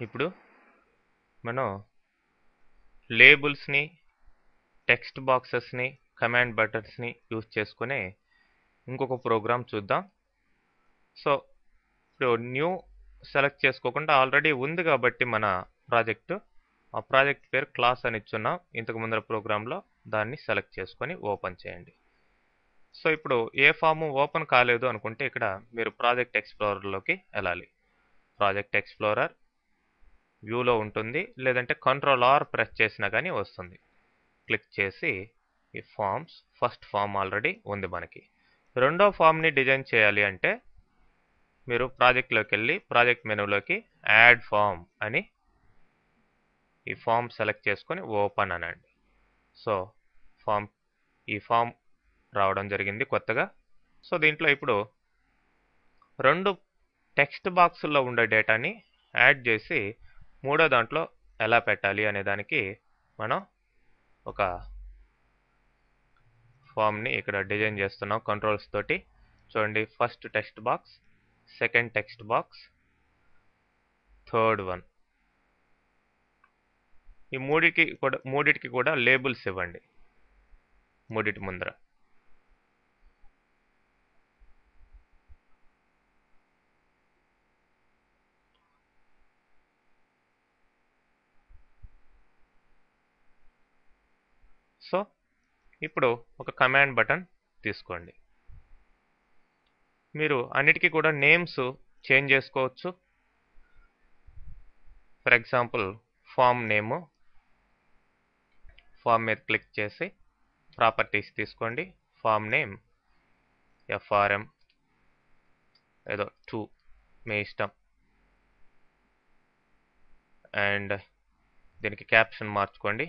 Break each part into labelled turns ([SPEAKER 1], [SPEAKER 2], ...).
[SPEAKER 1] ఇప్పుడు మనం లేబుల్స్ని, text బాక్సెస్ని, command బటన్స్ని use చేసుకునే ఇంకొక ప్రోగ్రామ్ చూద్దాం. సో ఇప్పుడు న్యూ సెలెక్ట్ చేసుకోకుండా ఆల్రెడీ ఉంది కాబట్టి మన ప్రాజెక్టు, ఆ ప్రాజెక్ట్ పేరు క్లాస్ అని ఇచ్చున్నాం. ఇంతకు ముందర ప్రోగ్రాంలో దాన్ని సెలెక్ట్ చేసుకొని ఓపెన్ చేయండి. సో ఇప్పుడు ఏ ఫాము ఓపెన్ కాలేదు అనుకుంటే ఇక్కడ మీరు ప్రాజెక్ట్ ఎక్స్ప్లోరర్లోకి వెళ్ళాలి. ప్రాజెక్ట్ ఎక్స్ప్లోరర్ వ్యూలో ఉంటుంది, లేదంటే కంట్రోల్ R ప్రెస్ చేసినా కానీ వస్తుంది. క్లిక్ చేసి ఈ ఫామ్స్, ఫస్ట్ ఫామ్ ఆల్రెడీ ఉంది మనకి. రెండో ఫామ్ని డిజైన్ చేయాలి అంటే మీరు ప్రాజెక్ట్లోకి వెళ్ళి ప్రాజెక్ట్ మెనూలోకి యాడ్ ఫామ్ అని ఈ ఫామ్ సెలెక్ట్ చేసుకొని ఓపెన్ అనండి. సో ఈ ఫామ్ రావడం జరిగింది కొత్తగా. సో దీంట్లో ఇప్పుడు రెండు టెక్స్ట్ బాక్సుల్లో ఉండే డేటాని యాడ్ చేసి మూడో దాంట్లో ఎలా పెట్టాలి అనే దానికి మనం ఒక ఫామ్ని ఇక్కడ డిజైన్ చేస్తున్నాం కంట్రోల్స్ తోటి. చూడండి, first text box, second text box, third one. ఈ మూడిటికి కూడా లేబుల్స్ ఇవ్వండి మూడిటి ముందర. సో ఇప్పుడు ఒక కమాండ్ బటన్ తీసుకోండి. మీరు అన్నిటికీ కూడా నేమ్స్ చేంజ్ చేసుకోవచ్చు. For example form name, form మీద క్లిక్ చేసి ప్రాపర్టీస్ తీసుకోండి. ఫామ్ నేమ్ FRM ఏదో 2 మీ ఇష్టం. అండ్ దీనికి క్యాప్షన్ మార్చుకోండి.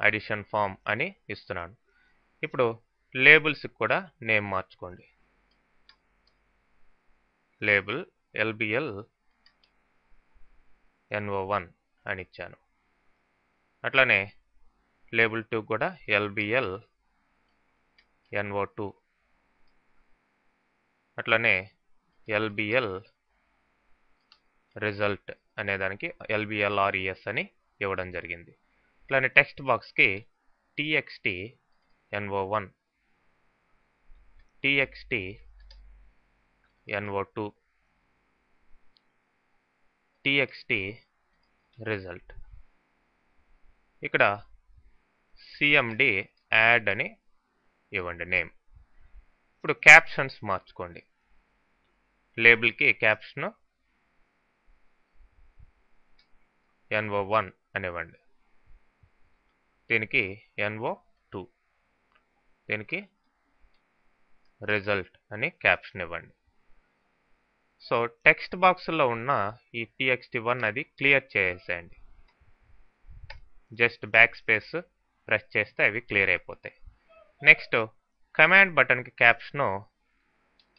[SPEAKER 1] అడిషన్ ఫామ్ అని ఇస్తున్నాను. ఇప్పుడు లేబుల్స్కి కూడా నేమ్ మార్చుకోండి. లేబుల్ LBL NO1 అని ఇచ్చాను. అట్లానే లేబుల్ 2 కూడా LBL NO2, అట్లానే LBL రిజల్ట్ అనేదానికి LBLRES అని ఇవ్వడం జరిగింది. అట్లానే టెక్స్ట్ బాక్స్కి TXT NO1, TXT NO2, TXT result. ఇక్కడ CMD యాడ్ అని ఇవ్వండి నేమ్. ఇప్పుడు క్యాప్షన్స్ మార్చుకోండి. లేబుల్కి క్యాప్షన్ NO1 అనివ్వండి, దీనికి NO2, దీనికి రిజల్ట్ అని క్యాప్షన్ ఇవ్వండి. సో టెక్స్ట్ బాక్స్లో ఉన్న ఈ TXT1 అది క్లియర్ చేసేయండి. జస్ట్ బ్యాక్ స్పేస్ ప్రెస్ చేస్తే అవి క్లియర్ అయిపోతాయి. నెక్స్ట్ కమాండ్ బటన్కి క్యాప్షను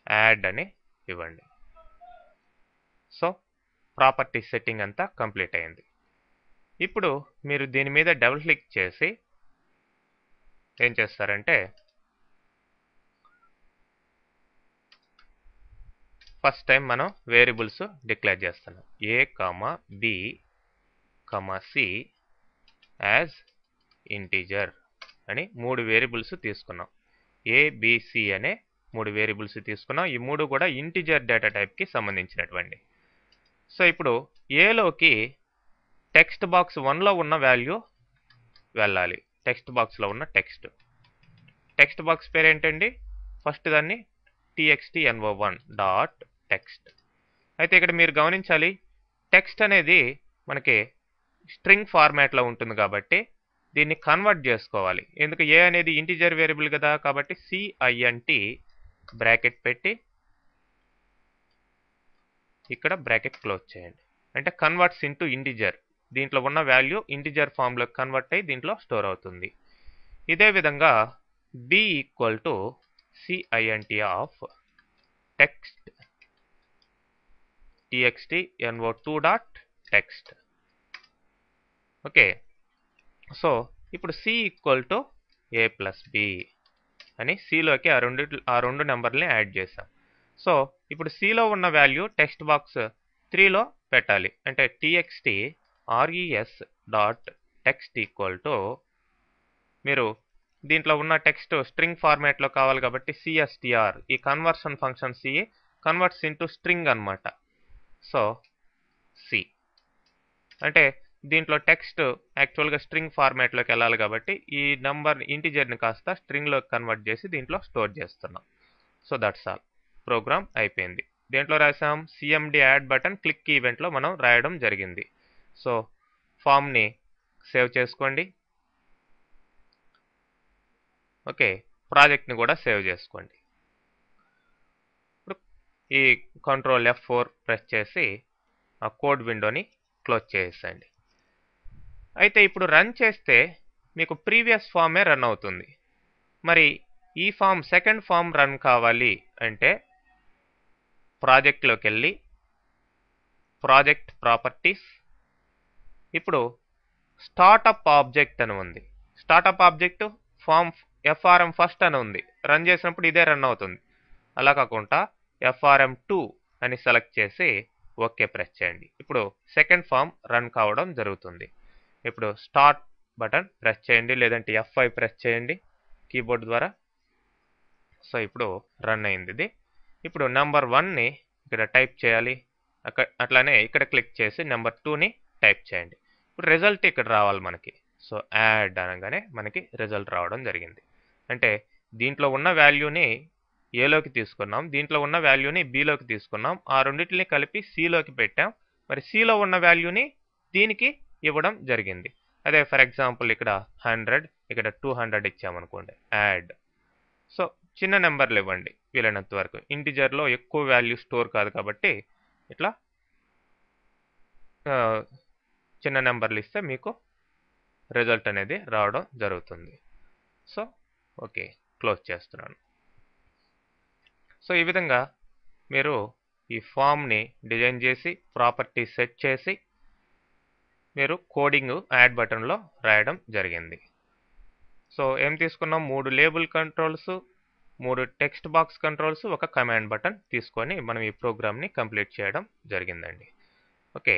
[SPEAKER 1] యాడ్ అని ఇవ్వండి. సో ప్రాపర్టీ సెట్టింగ్ అంతా కంప్లీట్ అయింది. ఇప్పుడు మీరు దీని మీద డబుల్ క్లిక్ చేసి ఏం చేస్తారంటే ఫస్ట్ టైం మనం వేరియబుల్స్ డిక్లేర్ చేస్తున్నాం. A, B, C as integer అని 3 వేరియబుల్స్ తీసుకున్నాం. A, B, C అనే 3 వేరియబుల్స్ తీసుకున్నాం. ఈ 3 కూడా ఇంటీజర్ డేటా టైప్కి సంబంధించినటువంటి. సో ఇప్పుడు ఏలోకి టెక్స్ట్ బాక్స్ 1లో ఉన్న వాల్యూ వెళ్ళాలి. టెక్స్ట్ బాక్స్లో ఉన్న టెక్స్ట్ బాక్స్ పేరు ఏంటండి? ఫస్ట్ దాన్ని TXT NO1 డాట్ టెక్స్ట్. అయితే ఇక్కడ మీరు గమనించాలి, టెక్స్ట్ అనేది మనకి స్ట్రింగ్ ఫార్మాట్లో ఉంటుంది కాబట్టి దీన్ని కన్వర్ట్ చేసుకోవాలి. ఎందుకు? A అనేది ఇంటీజర్ వేరియబుల్ కదా, కాబట్టి CINT బ్రాకెట్ పెట్టి ఇక్కడ బ్రాకెట్ క్లోజ్ చేయండి. అంటే కన్వర్ట్స్ ఇంటూ ఇంటీజర్. దీంట్లో ఉన్న వాల్యూ ఇంటీజర్ ఫామ్లోకి కన్వర్ట్ అయ్యి దీంట్లో స్టోర్ అవుతుంది. ఇదే విధంగా B equal to CINT of text TXT NO2 dot text. Okay, so ఇప్పుడు C equal to A plus B అని సిలోకి ఆ రెండు నెంబర్ని యాడ్ చేసాం. సో ఇప్పుడు సిలో ఉన్న వాల్యూ టెక్స్ట్ బాక్స్ 3లో పెట్టాలి. అంటే txt res dot text equal to మీరు దీంట్లో ఉన్న టెక్స్ట్ స్ట్రింగ్ ఫార్మాట్లో కావాలి కాబట్టి cstr, ఈ conversion function C converts into string అనమాట. సో సి అంటే దీంట్లో టెక్స్ట్ యాక్చువల్గా స్ట్రింగ్ ఫార్మాట్లోకి వెళ్ళాలి కాబట్టి ఈ నంబర్ ఇంటిజర్ని కాస్త స్ట్రింగ్లోకి కన్వర్ట్ చేసి దీంట్లో స్టోర్ చేస్తున్నాం. So that's all. ప్రోగ్రామ్ అయిపోయింది. దేంట్లో రాసాం? సిఎండి యాడ్ బటన్ క్లిక్ ఈవెంట్లో మనం రాయడం జరిగింది. సో ఫామ్ని సేవ్ చేసుకోండి. ఓకే, ప్రాజెక్ట్ని కూడా సేవ్ చేసుకోండి. ఇప్పుడు ఈ కంట్రోల్ F4 ప్రెస్ చేసి ఆ కోడ్ విండోని క్లోజ్ చేసేయండి. అయితే ఇప్పుడు రన్ చేస్తే మీకు ప్రీవియస్ ఫామే రన్ అవుతుంది. మరి ఈ ఫామ్ సెకండ్ ఫామ్ రన్ కావాలి అంటే ప్రాజెక్ట్లోకి వెళ్ళి ప్రాజెక్ట్ ప్రాపర్టీస్, ఇప్పుడు స్టార్టప్ ఆబ్జెక్ట్ అని ఉంది. Startup object form FRM first అని ఉంది. రన్ చేసినప్పుడు ఇదే రన్ అవుతుంది. అలా కాకుండా FRM2 అని సెలెక్ట్ చేసి ఓకే ప్రెస్ చేయండి. ఇప్పుడు సెకండ్ ఫామ్ రన్ కావడం జరుగుతుంది. ఇప్పుడు స్టార్ట్ బటన్ ప్రెస్ చేయండి, లేదంటే F5 ప్రెస్ చేయండి కీబోర్డ్ ద్వారా. సో ఇప్పుడు రన్ అయింది ఇది. ఇప్పుడు నెంబర్ 1ని ఇక్కడ టైప్ చేయాలి. అట్లానే ఇక్కడ క్లిక్ చేసి నెంబర్ 2ని టైప్ చేయండి. ఇప్పుడు రిజల్ట్ ఇక్కడ రావాలి మనకి. సో యాడ్ అనగానే మనకి రిజల్ట్ రావడం జరిగింది. అంటే దీంట్లో ఉన్న వాల్యూని ఏలోకి తీసుకున్నాం, దీంట్లో ఉన్న వాల్యూని బిలోకి తీసుకున్నాం, ఆ రెండింటిని కలిపి సిలోకి పెట్టాం. మరి సిలో ఉన్న వాల్యూని దీనికి ఇవ్వడం జరిగింది. అదే ఫర్ ఎగ్జాంపుల్ ఇక్కడ 100, ఇక్కడ 200 ఇచ్చామనుకోండి, యాడ్. సో చిన్న నెంబర్లు ఇవ్వండి వీలైనంత వరకు. ఇంటిజర్లో ఎక్కువ వాల్యూ స్టోర్ కాదు కాబట్టి ఇట్లా చిన్న నెంబర్లు ఇస్తే మీకు రిజల్ట్ అనేది రావడం జరుగుతుంది. సో ఓకే, క్లోజ్ చేస్తున్నాను. సో ఈ విధంగా మీరు ఈ ఫామ్ని డిజైన్ చేసి ప్రాపర్టీ సెట్ చేసి మీరు కోడింగ్ యాడ్ బటన్లో రాయడం జరిగింది. సో ఏం తీసుకున్నాం? 3 label controls, 3 text box controls, ఒక కమాండ్ బటన్ తీసుకొని మనం ఈ ప్రోగ్రామ్ని కంప్లీట్ చేయడం జరిగిందండి. ఓకే.